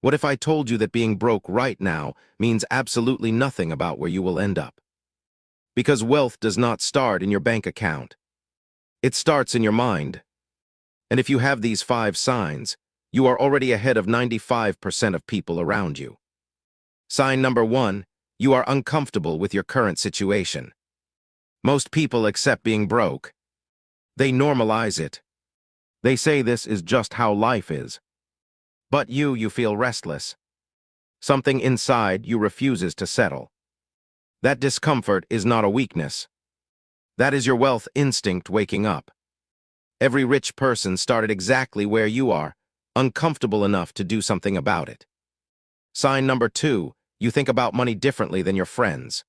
What if I told you that being broke right now means absolutely nothing about where you will end up? Because wealth does not start in your bank account. It starts in your mind. And if you have these 5 signs, you are already ahead of 95% of people around you. Sign number 1, you are uncomfortable with your current situation. Most people accept being broke. They normalize it. They say this is just how life is. But you feel restless. Something inside you refuses to settle. That discomfort is not a weakness. That is your wealth instinct waking up. Every rich person started exactly where you are, uncomfortable enough to do something about it. Sign number 2, you think about money differently than your friends.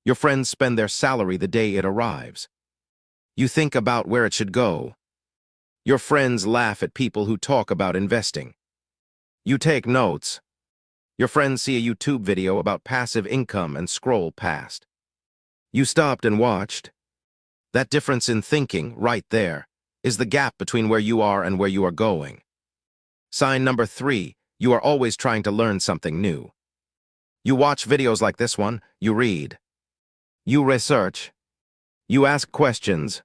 Your friends spend their salary the day it arrives. You think about where it should go. Your friends laugh at people who talk about investing. You take notes. Your friends see a YouTube video about passive income and scroll past. You stopped and watched. That difference in thinking, right there, is the gap between where you are and where you are going. Sign number 3, you are always trying to learn something new. You watch videos like this one, you read. You research. You ask questions.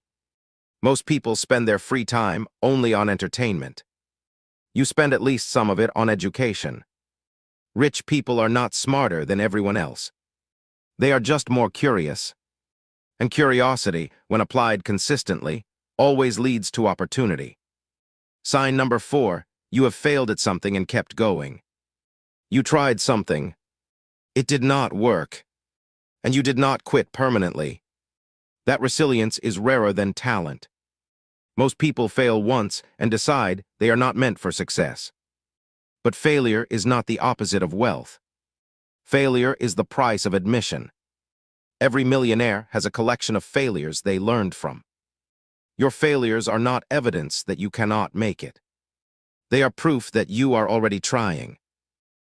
Most people spend their free time only on entertainment. You spend at least some of it on education. Rich people are not smarter than everyone else. They are just more curious. And curiosity, when applied consistently, always leads to opportunity. Sign number 4, you have failed at something and kept going. You tried something. It did not work. And you did not quit permanently. That resilience is rarer than talent. Most people fail once and decide they are not meant for success. But failure is not the opposite of wealth. Failure is the price of admission. Every millionaire has a collection of failures they learned from. Your failures are not evidence that you cannot make it. They are proof that you are already trying.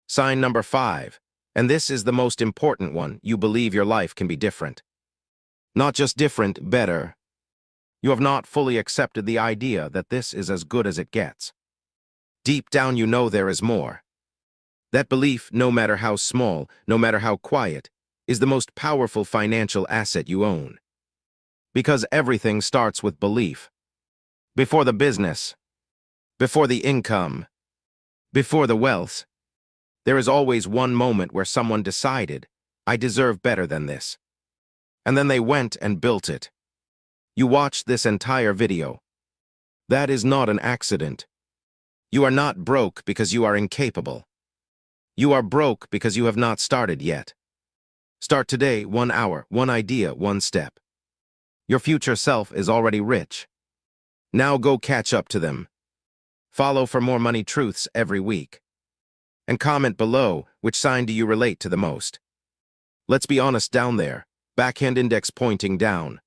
Sign number 5, and this is the most important one, you believe your life can be different. Not just different, better. You have not fully accepted the idea that this is as good as it gets. Deep down you know there is more. That belief, no matter how small, no matter how quiet, is the most powerful financial asset you own. Because everything starts with belief. Before the business, before the income, before the wealth, there is always one moment where someone decided, I deserve better than this. And then they went and built it. You watched this entire video. That is not an accident. You are not broke because you are incapable. You are broke because you have not started yet. Start today, 1 hour, 1 idea, 1 step. Your future self is already rich. Now go catch up to them. Follow for more money truths every week. And comment below which sign do you relate to the most. Let's be honest down there, backhand index pointing down.